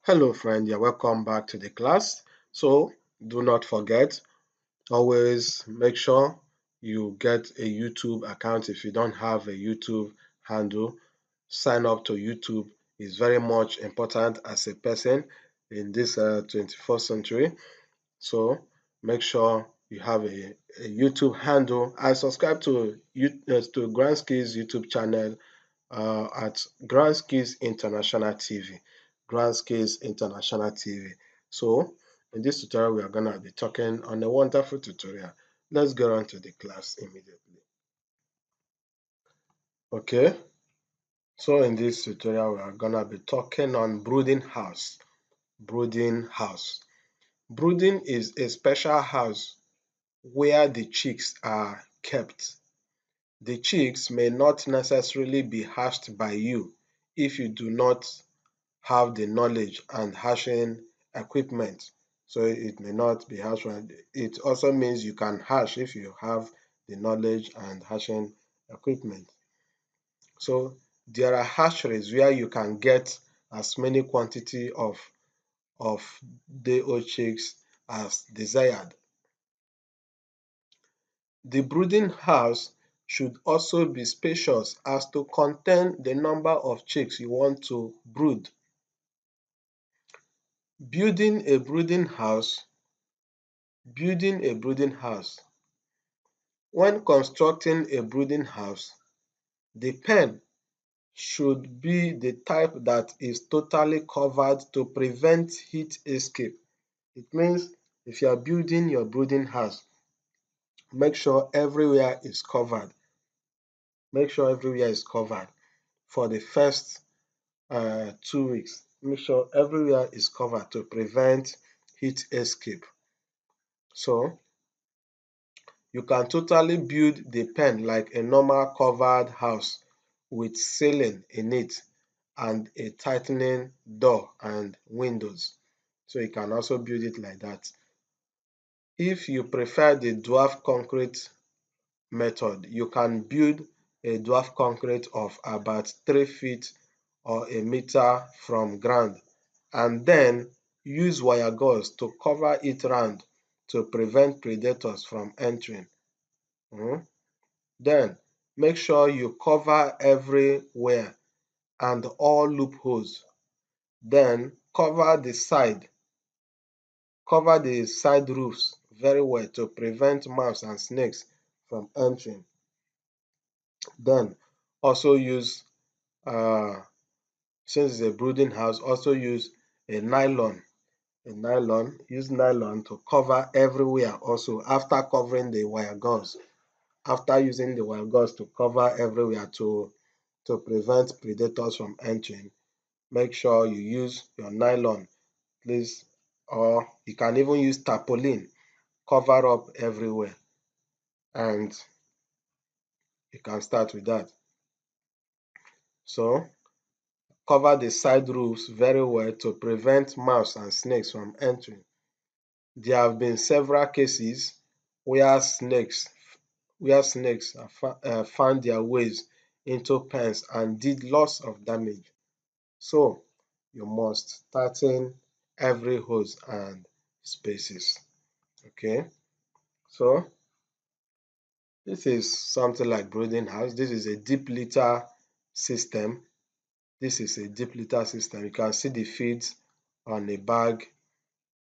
Hello friend, you're welcome back to the class. So do not forget, always make sure you get a YouTube account. If you don't have a YouTube handle, sign up to YouTube. Is very much important as a person in this 21st century. So make sure you have a YouTube handle and subscribe to Grand Skills YouTube channel at Grand Skills International TV. Grand Skills International TV. So in this tutorial, we are going to be talking on a wonderful tutorial. Let's get on to the class immediately. Okay, so in this tutorial, we are going to be talking on brooding house. Brooding house. Brooding is a special house where the chicks are kept. The chicks may not necessarily be hatched by you if you do not have the knowledge and hatching equipment. So it may not be hatched. It also means you can hatch if you have the knowledge and hatching equipment. So there are hatcheries where you can get as many quantity of day-old chicks as desired. The brooding house should also be spacious as to contain the number of chicks you want to brood. Building a brooding house. When constructing a brooding house, the pen should be the type that is totally covered to prevent heat escape. It means if you are building your brooding house, make sure everywhere is covered. Make sure everywhere is covered for the first 2 weeks. Make sure everywhere is covered to prevent heat escape. So you can totally build the pen like a normal covered house with ceiling in it and a tightening door and windows. So you can also build it like that. If you prefer the dwarf concrete method, you can build a dwarf concrete of about 3 feet or a meter from ground and then use wire gauze to cover it round to prevent predators from entering. Then make sure you cover everywhere and all loopholes. Then cover the side roofs very well to prevent mouse and snakes from entering. Then also use since it's a brooding house, also use a nylon. Use nylon to cover everywhere also after covering the wire gauze. After using the wire gauze to cover everywhere to prevent predators from entering, make sure you use your nylon, please, or you can even use tarpaulin, cover up everywhere, and you can start with that. So cover the side roofs very well to prevent mouse and snakes from entering. There have been several cases where snakes found their ways into pens and did lots of damage. So you must tighten every hose and spaces. Okay, so this is something like brooding house. This is a deep litter system. You can see the feeds on a bag,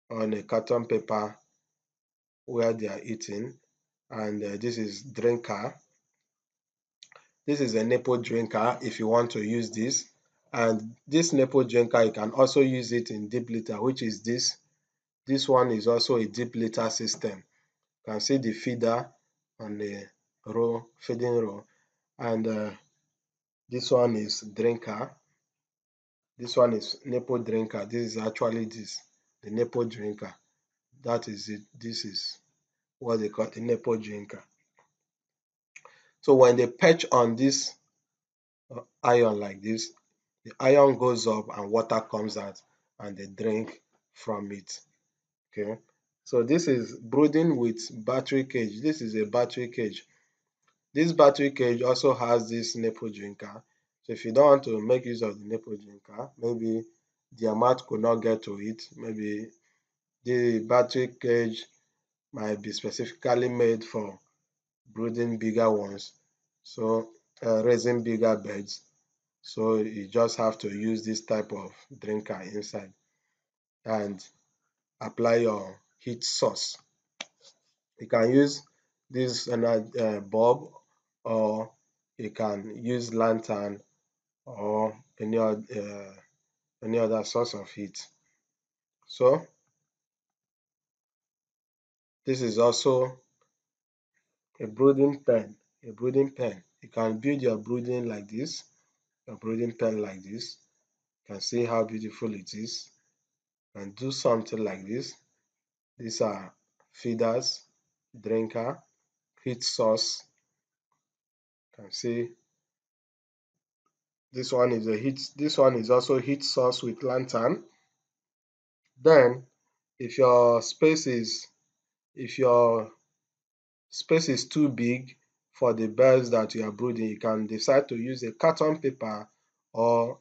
on a carton paper where they are eating. And this is drinker. This is a nipple drinker if you want to use this. And this nipple drinker, you can also use it in deep litter, which is this. This one is also a deep litter system. You can see the feeder on the feeding row. And this one is drinker. This one is nipple drinker. This is actually the nipple drinker. That is it. This is what they call the nipple drinker. So when they perch on this iron like this, the iron goes up and water comes out and they drink from it. Okay, so this is brooding with battery cage. This is a battery cage. This battery cage also has this nipple drinker. So if you don't want to make use of the nipple drinker, maybe their mouth could not get to it. Maybe the battery cage might be specifically made for brooding bigger ones, so raising bigger birds. So you just have to use this type of drinker inside and apply your heat source. You can use this bulb, or you can use lantern, or any other source of heat. So this is also a brooding pen. A brooding pen. You can build your brooding like this, your brooding pen like this. You can see how beautiful it is. You can do something like this. These are feeders, drinker, heat source. You can see this one is a heat. This one is also heat source with lantern. Then, if your space is too big for the birds that you are brooding, you can decide to use a carton paper, or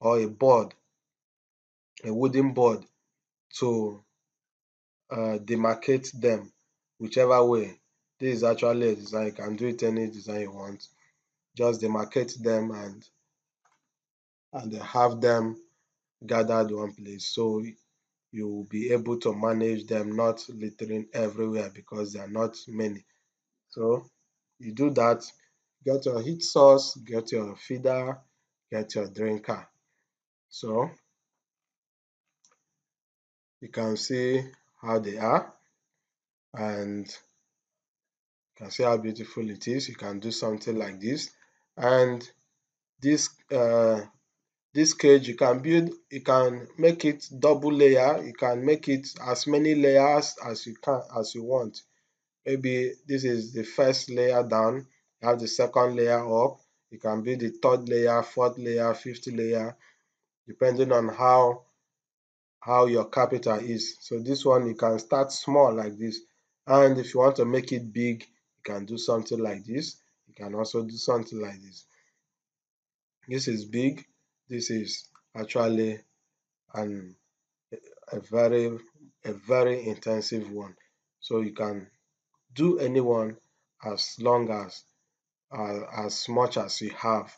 a board, a wooden board, to demarcate them whichever way. This is actually a design. You can do it any design you want. Just demarcate them and have them gathered one place, so you will be able to manage them not littering everywhere because there are not many. So you do that, get your heat source, get your feeder, get your drinker. So you can see how they are, and you can see how beautiful it is. You can do something like this. And this this cage, you can make it double layer. You can make it as many layers as you want. Maybe this is the first layer down, you have the second layer up. You can build the third layer, fourth layer, fifth layer, depending on how your capital is. So this one, you can start small like this, and if you want to make it big, you can do something like this. You can also do something like this. This is big. This is actually an a very intensive one. So you can do any one as long as much as you have.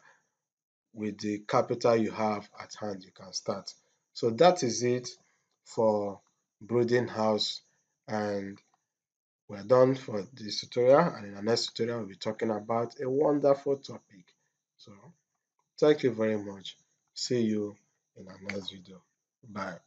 With the capital you have at hand, you can start. So that is it for brooding house, and we're done for this tutorial, and in the next tutorial we'll be talking about a wonderful topic. So thank you very much. See you in our next video. Bye.